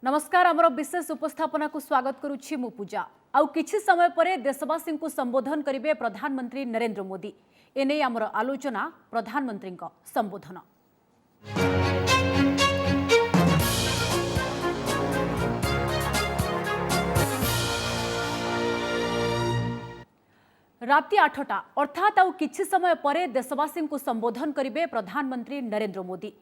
नमस्कार आमर विशेष उपस्थापना को स्वागत करुछि मु पूजा आउ किछि समय परे देशवासी को संबोधन करिवे प्रधानमंत्री नरेंद्र मोदी एने आमर आलोचना प्रधानमंत्री संबोधन। राति 8टा अर्थात आउ किछि समय परे देशवासी को संबोधन करिवे प्रधानमंत्री नरेंद्र मोदी।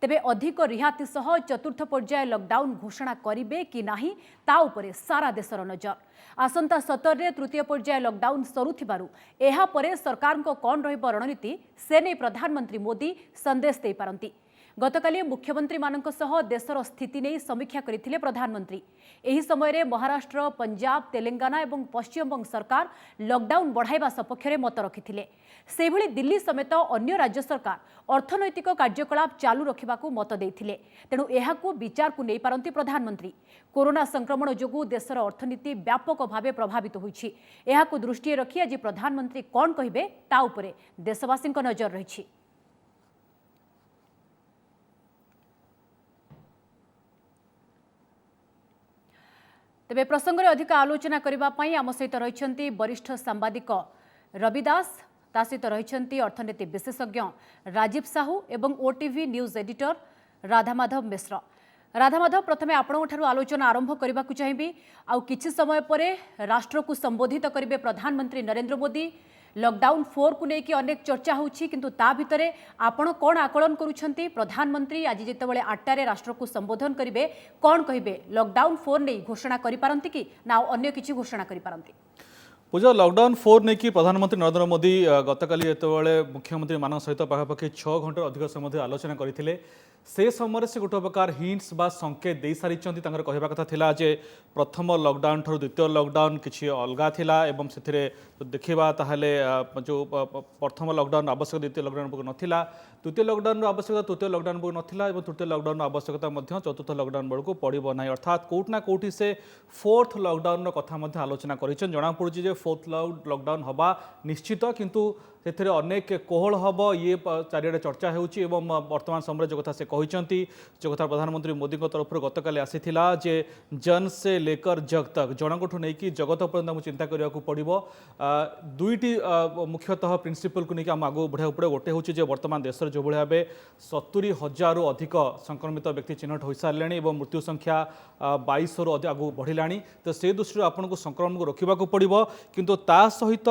तेबे अधिक रिहाती सह चतुर्थ पर्याय लॉकडाउन घोषणा करिवे कि नाही ता उपरे सारा देशर नजर। आसंता 17 रे तृतीय पर्याय लॉकडाउन सरुथिबारु एहा परे सरकार को कोन रहिबो रणनीति से नै प्रधानमंत्री मोदी संदेश दे पारंती। गतकाली मुख्यमंत्री मानक सह देशर स्थिति नहीं समीक्षा करथिले प्रधानमंत्री। एही समय रे महाराष्ट्र, पंजाब, तेलंगाना एवं पश्चिम बंग सरकार लॉकडाउन बढ़ाइबा सपक्ष रे मत रखिथिले। सेभଳି दिल्ली समेत अन्य राज्य सरकार अर्थनैतिक कार्यकलाप चालू रखिबाकू मत देथिले। तेणु एहाकू विचार को नै पारंती प्रधानमंत्री। कोरोना संक्रमण जोगु देशर अर्थनीति व्यापक भावे प्रभावित होईछि। एहाकू दृष्टि रखि आज प्रधानमंत्री कोन कहिबे ता उपरे देशवासी नजर रहिछि। तेबे प्रसंग में अधिक आलोचना करने आम सहित रही वरिष्ठ सांबादिक रवि दास, ता सहित रही अर्थनीति विशेषज्ञ राजीव साहू एवं ओटीवी न्यूज एडिटर राधामाधव मिश्र। राधामाधव, प्रथमे आपंठ आलोचना आरंभ करने को चाहिए। आउ किछि समय परे राष्ट्र को संबोधित करेंगे प्रधानमंत्री नरेंद्र मोदी। लॉकडाउन 4 को लेकिन अनेक चर्चा होछि, किंतु ता भितरे आपण कोन आकलन करूछंती? प्रधानमंत्री आज जितेबाला 8टारे राष्ट्र को संबोधन करेंगे कोन कहिबे? लॉकडाउन 4 नहीं घोषणा करि पारंती कि ना अन्य किछि घोषणा करि पारंती? पूजा लॉकडाउन 4 नहीं कि प्रधानमंत्री नरेंद्र मोदी गतकाली जितेबाला मुख्यमंत्री मान सहित पाखापाखि 6 घंटा अधिक समय आलोचना करथिले। से समय से गोटे प्रकार हिंट्स बा संकेत दे सारी कहवा कथा थिला जे प्रथम लॉकडाउन ठूँ द्वितीय लॉकडाउन किसी अलगा थिला एवं से देखा ताहले जो प्रथम लॉकडाउन आवश्यक द्वितीय लॉकडाउन नथिला, द्वितीय लॉकडाउन आवश्यकता तृतीय लॉकडाउन नथिला एवं तृतीय लॉकडाउन आवश्यकता चतुर्थ लॉकडाउन बेलू पड़ो ना। अर्थात कोठना कोठी से फोर्थ लॉकडाउन कथा आलोचना कर जना पड़ी जे फोर्थ लॉकडाउन हवा निश्चित, किंतु से अनेक कोहल हम ये चारिड़े चर्चा होची। वर्तमान समय जो कथा से कहते जो कथा प्रधानमंत्री मोदी तरफ गतकाली आसीथिला जे जन से लेकर जग तक जनकठू नहीं जगत पर्यंत चिंता करने को पड़ो। दुईटी मुख्यतः प्रिंसिपल को लेकिन आग बढ़िया पड़े। गोटे हूँ वर्तमान देश जो भाव 70,000 अधिक संक्रमित व्यक्ति चिन्हट हो सारे और मृत्यु संख्या 2200 आगू बढ़ला। तो से दृष्टि आपको संक्रमण को रोकवा पड़ो, किंतु ता सहित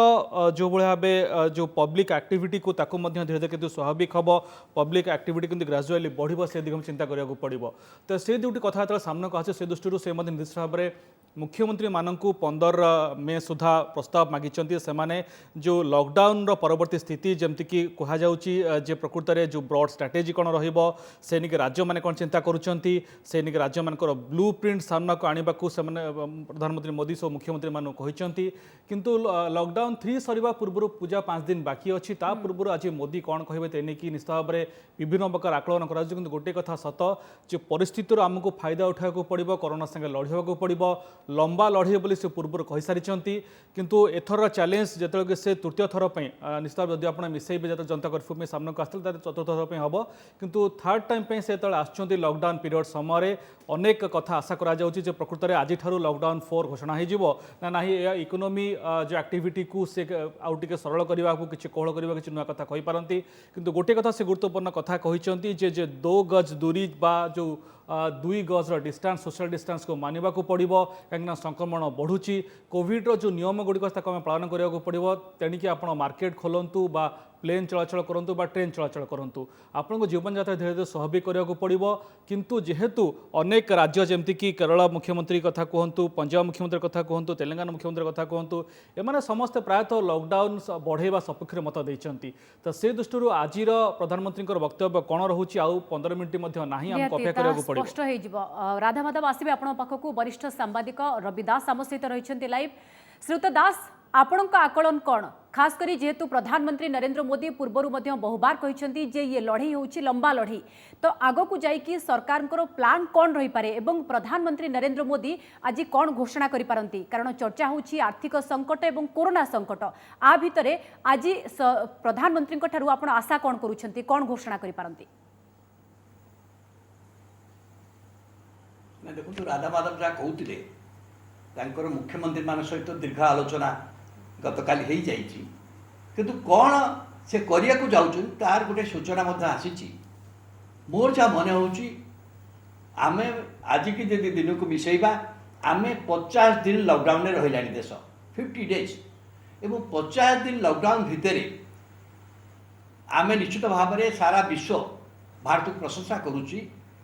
जो भाव जो पब्लिक एक्टिविटी को ताकू धीरे धीरे किंतु स्वाभाविक हम पब्लिक एक्टिविटी किंतु ग्राजुअली बढ़िबो से दिगम चिंता करिया पड़ो। तो से दुटी कथा सामना आसे से दृष्टि से निर्दिष्ट भाव में मुख्यमंत्री मानकू 15 मे सुधा प्रस्ताव मागिचंती। सेमाने जो लॉकडाउन परवर्ती स्थिति जमती कहुचे प्रकृत में जो ब्रॉड स्ट्रैटेजी कौन रहिबो से निके राज्य माने कौन चिंता करुचंती से निके राज्य मानकर ब्लू प्रिंट सामना को आने प्रधानमंत्री मोदी सो मुख्यमंत्री मान कहते। किंतु लॉकडाउन 3 सरीबा पूर्व पूजा 5 दिन बाकी अच्छी ता पूर्व आज मोदी कौन कहे तेने की निश्चित भाव में विभिन्न प्रकार आकलन कर गोटे कथा सत जो परिस्थिति आमको फायदा उठाया पड़ो, कोरोना संगे लड़ाक पड़ो, लंबा लड़े बोली से पूर्व कही सारी। किंतु एथर चैलेंज जो से तृतीय थर पर निश्चित भाव जब आप मिसेबे जो जनता कर्फ्यू में सामना को आसते चतुर्थ थर पर हम, किंतु थर्ड टाइम से आसुँच लॉकडाउन पीरियड समय अनेक कथा आशा करा प्रकृत में आज लॉकडाउन 4 घोषणा हो ना इकोनॉमी जो एक्टिविटी को से आउ टे सरल करने को किसी कोहल करने किसी नुआ कथा कही पारती। किंतु गोटे कथा से गुरुत्वपूर्ण कथा कहते जे 2 गज दूरी बा जो 2 गज डिस्टेंस सोशल डिस्टेंस को मानवा को पड़ो, कहीं संक्रमण बढ़ुची। कोविड जो नियम गुड़िक पालन करा पड़ो। तेणिकी आप मार्केट खोलतु बा प्लेन चलाचल करूँ बा ट्रेन चलाचल करूँ, आपको जीवन यात्रा धीरे धीरे स्वाभाविक करा पड़ो। किंतु जेहेतु अनेक राज्य जमतीक केरल मुख्यमंत्री कथा कहतु, पंजाब मुख्यमंत्री कथा कहतु, तेलंगाना मुख्यमंत्री कथा कहतु, एमाने समस्ते प्रायतः लॉकडाउन बढ़ेवा सपक्ष मत देइचंती। तो से दृष्टि आज प्रधानमंत्री वक्तव्य कौन रोचे आउ 15 मिनिट ना अपेक्षा करा पड़ो। स्पष्ट हो राधामाधव आसबे आपण पाखक वरिष्ठ सांबादिक रवि दास आम सहित रही लाइव। श्रीयुत दास, आपण आकलन कौन खास करी जेहेतु प्रधानमंत्री नरेंद्र मोदी पूर्वर बहुबार कहते जे ये लड़ई होची लंबा लड़ई, तो आग को जाइकी सरकार प्लान कौन रही पारे एवं प्रधानमंत्री नरेंद्र मोदी आज कौन घोषणा करि पारंती? कारण चर्चा होची आर्थिक संकट एवं कोरोना संकट आ भितरे आज प्रधानमंत्री ठारू आपण आशा कौन करुछंती, कौन घोषणा करि पारंती? ना देखो राधा माधव जहाँ कहते मुख्यमंत्री मान सहित दीर्घ आलोचना गतकाली हो जाइए किंतु कौन से करिया को जाऊँ तार गोटे सूचना आसी मोर जहाँ मन हो आम आज की जब दिन को मिसेबा आम 50 दिन लॉकडाउन रहा देश 50 डेज एवं 50 दिन लॉकडाउन भितर आम निश्चित भाव में सारा विश्व भारत को प्रशंसा करुच्ची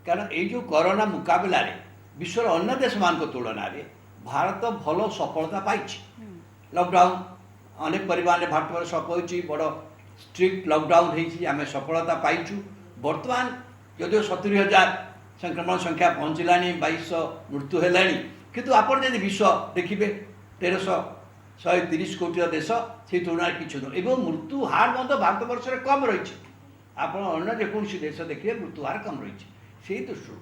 कारण ये जो कोरोना मुकाबला रे विश्वर अन्य देश मान तुलन में भारत भल सफलता पाई लॉकडाउन अनेक परिमाण भारत में सफल हो बड़ स्ट्रिक्ट लॉकडाउन होमें सफलता पाइचु बर्तमान यदि 70,000 संक्रमण संख्या पहुँचला 2200 मृत्यु है किंतु आप विश्व देखिए 1330 कोटी देश से तुलन कि एवं मृत्यु हार भारत वर्ष में कम रही आप जेकोसी देश देखिए मृत्यु हार कम रही से दृष्टि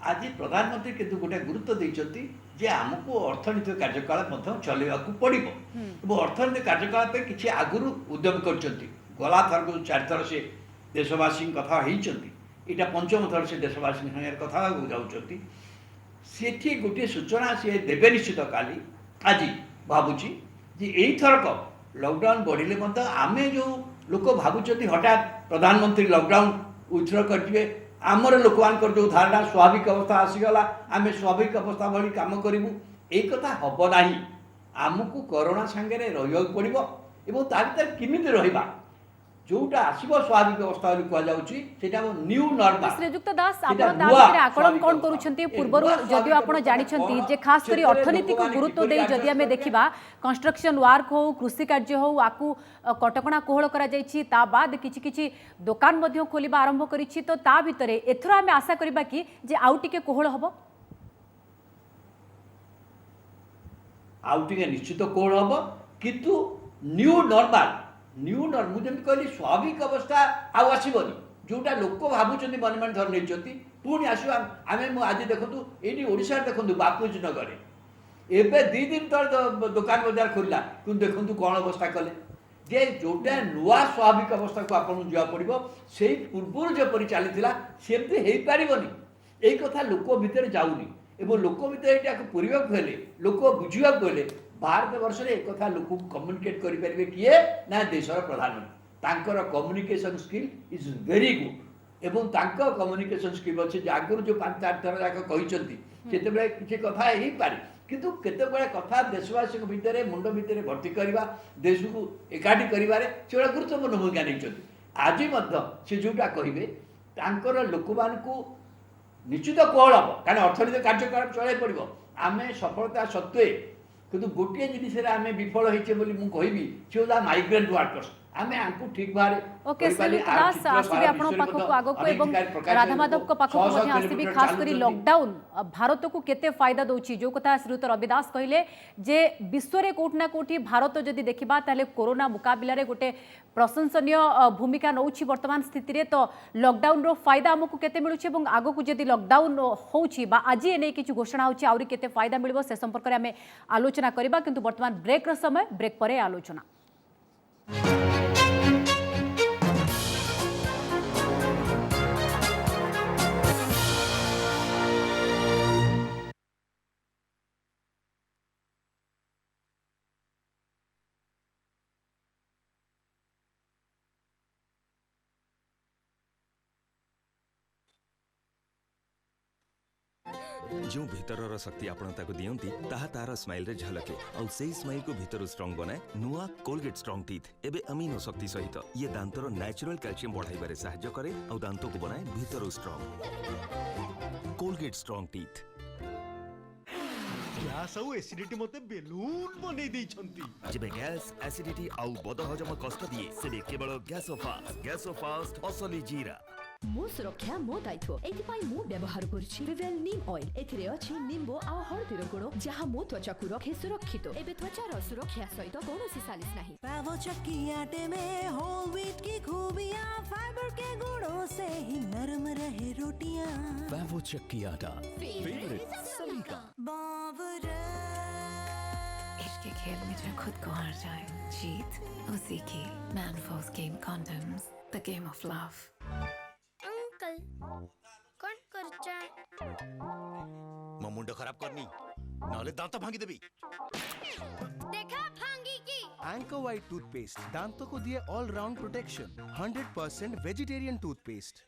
आज प्रधानमंत्री किंतु गोटे गुरुत्व देते जे आमको अर्थनीतिक कार्यकाल चलवा पड़ो और अर्थनीतिक कार्यकाल किसी आगुरी उद्यम कर गला थर को 4 थर से देशवासी कथा यहाँ 5म थर से देशवासी कथा जाऊँगी से गोटे सूचना सी देवे निश्चित काली आज भावुची जे यही थरक लॉकडाउन बढ़िले आम जो लोक भावुं हठात प्रधानमंत्री लॉकडाउन विथड्र करेंगे आमर लोक मान जो धारणा स्वाभाविक अवस्था आसीगला आम स्वाभाविक अवस्था भाई कम करूँ यही कथा हम ना आमको कोरोना सांगे रहा पड़ो और तार किमिति रहा जोटा आसो स्वाभाविक अवस्था कहला न्यू नॉर्मल श्रीजुक्त दास आकलन कौन करुछंती पूर्व जदि आप जानते जे खास करी अर्थनीति को गुरुत्व दे जदि आम देखा कंस्ट्रक्शन वर्क हो कृषि कार्य हो आपको कटकणा कोहल करा जायछि ता बाद किछि किछि दुकान मध्य खोलिबा आरंभ करिछि तो ता भितरे एथर आम आशा करबा कि जे आउ टिके कोहल हबो आउ टिके निश्चित कोहल हबो किंतु न्यू नॉर्मल मुझे कहली स्वाभाविक अवस्था आसबनी जोटा लोक भावुं मन मन धर नहीं पुणी आस आम आज देखूँ ये ओडिशा देखूँ बापूजी नगर एवं 2 दिन तक दुकान बजार खोलला कि देखूँ कौन अवस्था कले जे जोटा नुआ स्वाभाविक अवस्था को आपको जावा पड़ो से पूर्व जपरी चली सेमती हो पारनि यही कथा लोक भितर जाऊनी एवं लोक भितर यहाँ पूरा हेले लोक बुझा हेले भारत वर्ष में एक कथा लोक कम्युनिकेट करेंगे किए ना देशर प्रधानमंत्री communication skill is very good एवं कम्युनिकेशन स्किल अच्छे आगुरी जो 5-4 थर जाक कहते किसी कथा हो पारे किंतु केतबेले कथा देशवासी भितर मुंड भितर भर्ती करवा देश को एकाठी कर गुरुत्वपूर्ण भूमिका नहीं आज से जोटा कहे लोक मान निश्चित कोहल हम कारण अर्थनीतिक कार्यकलाप चलाई पड़ो आम सफलता सत्वे किंतु गोटे जिनिस आम विफल होइछे बोली मु कहबी से माइग्रेंट वर्कर्स आम आंकु ठीक भारे ओके दास आसबे आपण पाखक आगो को एवं राधा माधव को पाखक मध्ये आसबे खास करी लॉकडाउन भारत को केते फायदा दोची जो कथा श्रीयुत रविदास कहले जे विश्व रे कोठना कोठी भारत जदी देखिबा ताले कोरोना मुकाबला रे गोटे प्रशंसनीय भूमिका नौछि वर्तमान स्थिति रे तो लॉकडाउन रो फायदा हमकु केते मिलुछि एवं आगो को जदी लॉकडाउन होछि बा आज एने किछु घोषणा होछि आउरी केते फायदा मिलबो से संपर्क रे हमें आलोचना करबा किंतु वर्तमान ब्रेक रो समय ब्रेक परे आलोचना जो भीतर शक्ति आपण ताको दियंती ताहा तार स्माइल रे झलके और सेही स्माइल को भीतर स्ट्रांग बनाए नुआ कोलगेट स्ट्रांग टीथ एबे अमीनो शक्ति सहित ये दांतर नेचुरल कैल्शियम बढ़ाइबारे सहायता करे और दांत को बनाए भीतर strong Colgate strong teeth gas आउ एसिडिटी मते बेलून बनै दै छंती जेबे गैस एसिडिटी आउ बदहजम कष्ट दिए सेबे केवल गैसोफास्ट असली जीरा मो सुरक्षा मो दायित्व एथिपाई मु व्यवहार करछि विवेल नीम ऑयल एथिरे अछि नींबू आ हळदीर गुण जहा मो त्वचा को रखे सुरक्षित एबे त्वचार सुरक्षा सहित कोनोसी सालिस नाही पावो चक्की आटे में होल व्हीट की खूबियां फाइबर के गुणों से ही नरम रहे रोटियां पावो चक्की आटा फेवरेट सभी का बावरा इश्क के खेल में जो खुद को हार जाए जीत उसी की Manforce game condoms the game of love uncle कौन करता है मम्मा खराब करनी नले दांत भांगी देबी देखा भांगी की एंकर वाइट टूथपेस्ट दांतों को दिए all round protection 100% vegetarian toothpaste.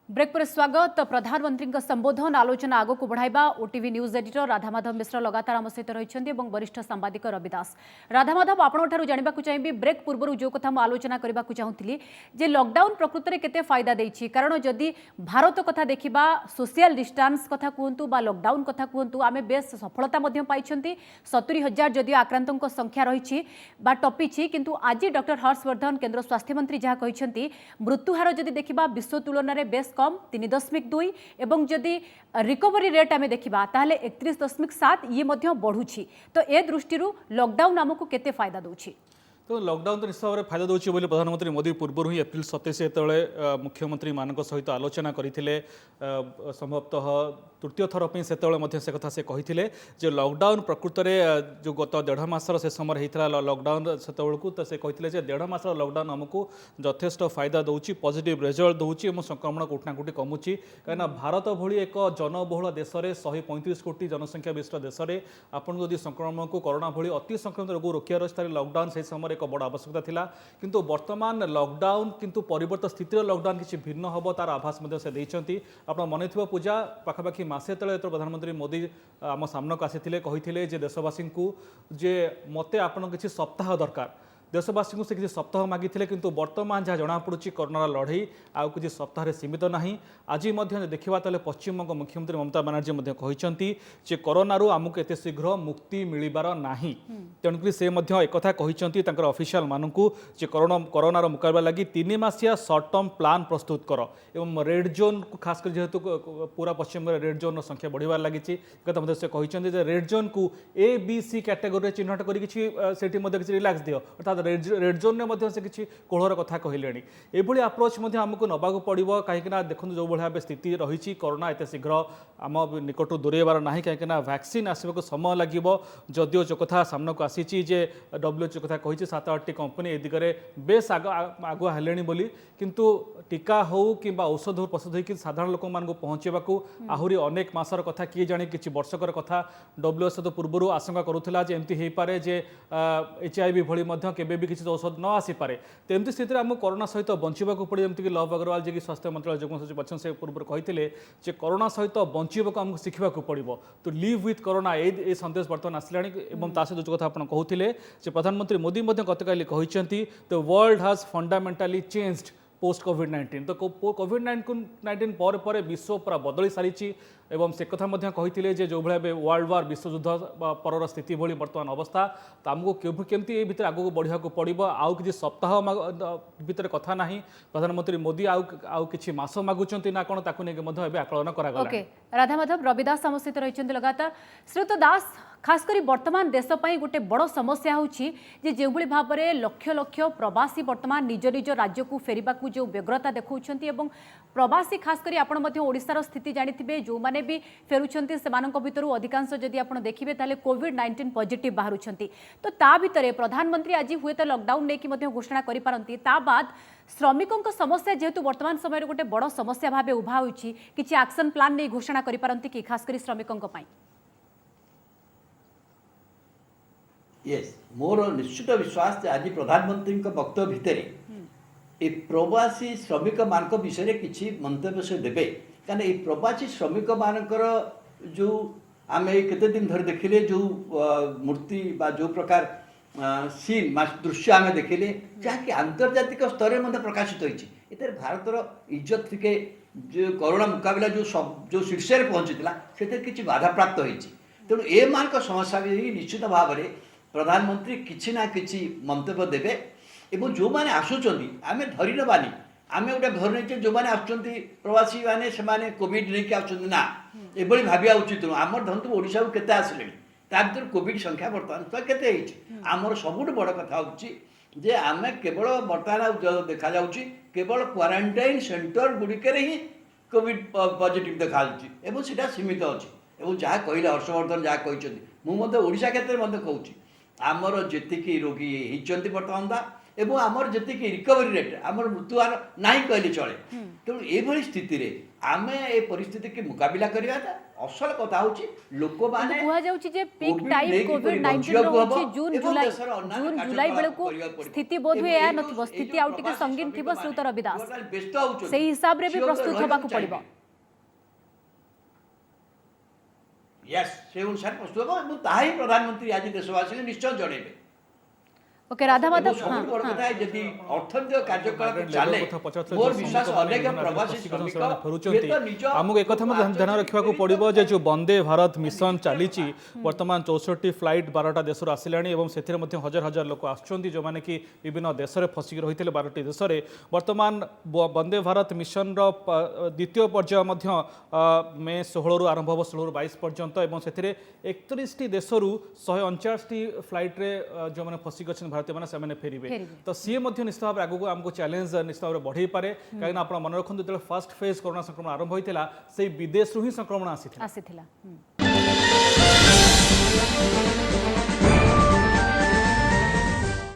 Break पर स्वागत। प्रधानमंत्री संबोधन आलोचना आग को बढ़ाइबा OTV news editor Radhamadhav Mishra लगातार आम सहित रही वरिष्ठ सांबादिक रवि दास। राधामाधव आपंठ जानवा चाहिए ब्रेक पूर्व जो कथा आलोचना करने को चाहूली जे लॉकडाउन प्रकृत में केते फायदा देछि कारण जदि भारत कथा देखिबा सोशल डिस्टेंस कथा कहतु बा लॉकडाउन कथा कहतु आमे बेस सफलता मध्य पाइछंती 70,000 जदि आक्रांतों संख्या रही टपी किंतु आज डॉक्टर हर्षवर्धन केंद्र स्वास्थ्य मंत्री जहाँ कहते मृत्युहार जदि देखिबा विश्व तुलन में बेस कम 3.2 एवं जदि रिकवरी रेट आमे देखिबा ताहले 31.7 ये मध्य बढ़ुछि तो ए दृष्टि लॉकडाउन आमको केते फायदा दउछि। तो लॉकडाउन तो निश्चित भाव में फायदा दूसरी बोली प्रधानमंत्री मोदी पूर्व ही एप्रिल 27 जो मुख्यमंत्री मान सहित आलोचना करते संभवतः तृतीय थर से कथा से कही जे लॉकडाउन प्रकृत में जो गत 1.5 मासर से समय होता लॉकडाउन से तो से कही 1.5 मासर लॉकडाउन आमको यथेष्ट फायदा दूसरी पॉजिटिव रिजल्ट दूसरी संक्रमण कोटना कोटी कमुची कहीं भारत भली एक जनबहुल देश में 135 कोटी जनसंख्या विशिष्ट देश में आपन यदि संक्रमण को कोरोना भली अति संक्रमित रोग रोकियार अच्छे लॉकडाउन से समय एक बड़ आवश्यकता थिला किंतु वर्तमान लॉकडाउन किंतु परिवर्तित स्थिति लॉकडाउन किसी भिन्न हम तार आभास से देइछंती। आपण मन थी पूजा पाखापाखि मासे तले प्रधानमंत्री मोदी आम सामनाक आसी कही देशवासी को जे मते आपण किसी सप्ताह दरकार देशवासी को से किसी सप्ताह मागिथिले किंतु वर्तमान जहाँ जनापड़ी कोरोना लड़ई आउ किसी सप्ताह सीमित नहीं। आज देखा तेल पश्चिमबंग मुख्यमंत्री ममता बानार्जी कहते कोरोना आमको एत शीघ्र मुक्ति मिलबार नहीं तेणुक से एक कहते ऑफिशियल मानक कोरोनार मुकाबला लगी 3 मासिया सर्ट टर्म प्लान प्रस्तुत कर एवं रेड जोन को खास कर जेहेतु पूरा पश्चिमबंग रेड जोन संख्या बढ़िबार लगी कथा से कहते रेड जोन को ए बी सी कैटेगोरी चिन्हट कर रिलैक्स दियो अर्थात रेड जोन में से किसी कोहर कथा कहले एभली आप्रोच आमको नवाक पड़ो कहीं देखो जो भाव स्थिति रही कोरोना एत शीघ्र आम निकट दूरेबार ना कहीं वैक्सीन आसवाक समय लगे जदियो जो कथा सामना को आसी WHO कथा कही 7-8टी कंपनी ए दिगरे बेस आगुआ हेले बोली किंतु टीका हो कि औषध हो प्रस्तुत होकर साधारण लोक मान पहुँचवाक आहरी अनेक मासर कथा किए जाने किसी वर्षकर कथा WHO तो पूर्व आशंका करुला एमती हो पारे जे HIV भली केबे भी किसी औषध न आसी पारे तेमती स्थिति आमको कोरोना सहित बंचा पड़े जमीक लव अग्रवाल जी स्वास्थ्य मंत्रालय जुग्म सचिव अच्छे से पूर्व कहते कोरोना सहित बंचा आमको शिखा पड़ो तो लिव विथ कोरोना ए संदेश बर्तमान आसला सहित जो कथा आप कहते प्रधानमंत्री मोदी गतकाली कहते the world has fundamentally changed post कोविड-19 तो कोविड-19 पर विश्व पूरा बदली सारी एवं से कथा कहते जो भाई वर्ल्ड वार विश्वयुद्ध पर स्थिति भली बर्तमान अवस्था तो आमको केमती ये भितर आगू बढ़ा पड़ो आउ कि सप्ताह भितर कथा ना प्रधानमंत्री मोदी आउ कि मास मागुंट ना कौन ताकू नहीं आकलन कर राधामाधव रविदास आम सहित रही लगातार श्रीयुत दास खास करी वर्तमान देशपाई गोटे बड़ समस्या होची जे जेभली भाव में लक्ष लक्ष प्रवासी वर्तमान निज निज राज्य को फेरिबा को जो व्यग्रता देखौछंती एवं प्रवासी खास करी आपण मध्य ओडिशार स्थिति जानिथिबे जो माने भी फेरुछंती सेमानक भितरु अधिकांश जदि आपण देखिबे ताले कोविड-19 पॉजिटिव बाहरुछंती तो ता भितरे प्रधानमंत्री आज हुए तो लॉकडाउन नेकी मध्य घोषणा करि पारंती ता बाद श्रमिकों समस्या जेहेतु वर्तमान समय गोटे बड़ समस्या भाव उभा होईछि किछि एक्शन प्लान नै घोषणा करि पारंती कि खास करी श्रमिकों पई यस मोर निश्चित विश्वास आज प्रधानमंत्री वक्तव्य भितर ए प्रवासी श्रमिक मान विषय किसी मंतव्य से देवे कहीं ये प्रवासी श्रमिक मानकर जो आम केते दिन धर देखिले जो मूर्ति बा जो प्रकार सीन दृश्य आम देखिले जहाँकि आंतर्जातिक स्तर में प्रकाशित होती भारतर इज्जत टिके जो कोरोना मुकाबला जो शीर्ष पहुँची से किसी बाधा प्राप्त होती तेणु ए मान समस्या भी निश्चित भाव में प्रधानमंत्री किछि ना किछि मंतव्य देवे एवं जो माने आसुचंदी आमे धरि नबानी आमे गोटे धरि नै जो माने आसुचंदी प्रवासी माने से माने कोविड नै के आसुचंदी ना एबळी भाबिया उचित आमर धंतु ओडिसा को केते आसलेनी ता भीतर कोविड संख्या वर्तमान तो केते हेछि आमर सबुठ बड़ कथा होछि जे आमे केवल वर्तमान देखा जाउछि केवल क्वारंटाइन सेंटर गुड़िकरे ही कोविड पॉजिटिव देखा जाउछि एवं सेटा सीमित अछि एवं जहाँ कहले हर्षवर्धन जहाँ कहते मुझे ओडिशा क्षेत्र में कहूँ आमर जी रोगी होती बर्तमान दा एवं आमर जी रिकवरी रेट आमर मृत्युहार ना कहले चले तेणु ये स्थिति रे आमे ए परिस्थिति की मुकाबला करवा असल कथा होची लोक माने कुहा जाउची जे पीक टाइम कोविड 19 रो होची जून जुलाई बेले को स्थिति बोध हुए या नथिबो स्थिति आउ टिके संगीन थिबो श्रीयुत रविदास सेही हिसाब रे भी प्रस्तुत होबा को पड़िबो यस से अनुसार प्रस्तुत हो ताही प्रधानमंत्री आज देशवासी निश्चय जणेबे ओके राधा माधव सबुठ बड़ कथा यदि अर्थनैतिक कार्यकलाप चले मोर विश्वास अनेक प्रवासी श्रमिक आमको एक कथा ध्यान रखा पड़ो जे जो वंदे भारत मिशन चली बर्तमान 64 फ्लाइट 12टा देश आसिला से हजार हजार लोक जो मैंने कि विभिन्न देश में फसिक रही है 12टी देश में बर्तमान वंदे भारत मिशन द्वितीय पर्याय मे 16 रु आरंभ हम 16 रु 22 पर्यंत से 31 देश 149 फ्लाइट जो मैंने फसिक अच्छे भारतीय मैंने फेरबे तो सी निश्चित भाव आगू आमको चैलेंज निश्चित भाव बढ़े पारे कहीं आप मन रखु जो फर्स्ट फेज कोरोना संक्रमण आरंभ होता से विदेश ही संक्रमण आसी